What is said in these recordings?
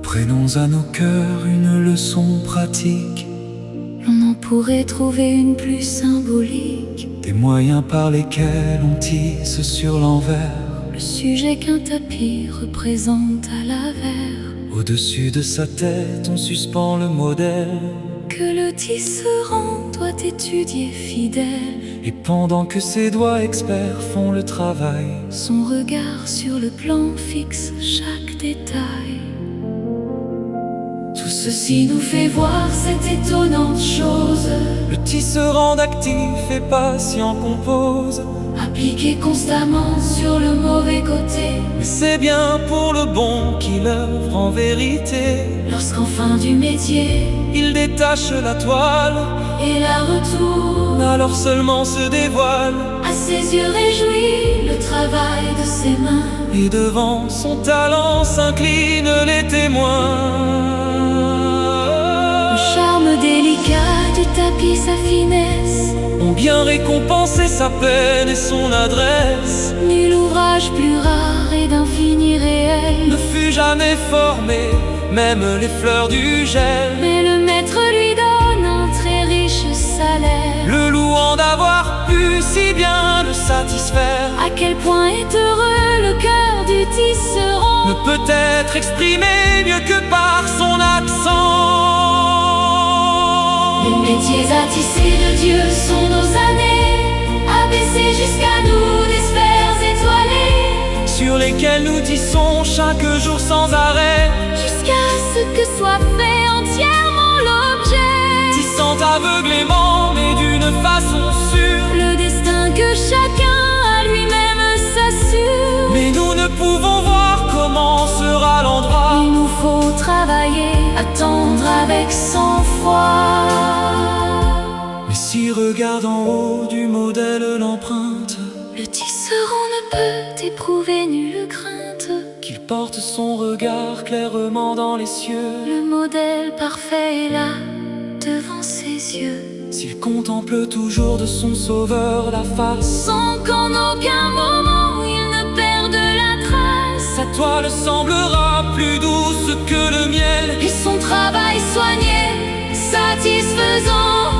Apprenons à nos cœurs une leçon pratique, l'on en pourrait trouver une plus symbolique. des moyens par lesquels on tisse sur l'envers. Le sujet qu'un tapis représente à l'avers, Au-dessus de sa tête, on suspend le modèle. que le tisserand doit étudier fidèle. Et pendant que ses doigts experts font le travail, Son regard sur le plan fixe chaque détail. Tout ceci nous fait voir cette étonnante chose, le tisserand actif et patient compose. appliqué constamment sur le mauvais côté. Mais c'est bien pour le bon qu'il œuvre en vérité. Lorsqu'en fin du métier, Il détache la toile, et la retourne, alors seulement se dévoile. à ses yeux réjouis, le travail de ses mains. Et devant son talent s'inclinent les témoins. Le charme délicat du tapis, sa finesse, Ont bien récompensé sa peine et son adresse. nul ouvrage plus rare et d'infini réel. Ne fut jamais formé, même les fleurs du gel. Mais le maître lui donne un très riche salaire. Le louant d'avoir pu si bien le satisfaire. À quel point est heureux le cœur du tisserand, Ne peut être exprimé mieux que par son accent. Les métiers à tisser de Dieu sont nos années, abaissés jusqu'à nous des sphères étoilées, Sur lesquels nous tissons chaque jour sans arrêt. jusqu'à ce que soit fait entièrement l'objet. Tissant aveuglément mais d'une façon sûre. Le destin que chacun à lui-même s'assure. Mais nous ne pouvons voir comment sera l'endroit. Il nous faut travailler, attendre avec sang-froid. Mais si regarde en haut du modèle l'empreinte, Le tisserand ne peut éprouver nulle crainte. qu'il porte son regard clairement dans les cieux. Le modèle parfait est là, devant ses yeux, S'il contemple toujours de son sauveur la face, sans qu'en aucun moment il ne perde la trace. sa toile semblera plus douce que le miel. Et son travail soigné, satisfaisant,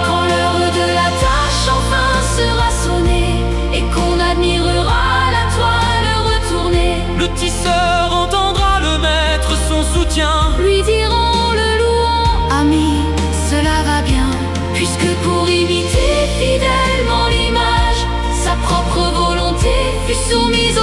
quand l'heure de la tâche enfin sera sonnée, et qu'on admirera la toile retournée, Le tisseur entendra le maître son soutien. lui diront le louant: ami, cela va bien, puisque pour imiter fidèlement l'image, sa propre volonté fut soumise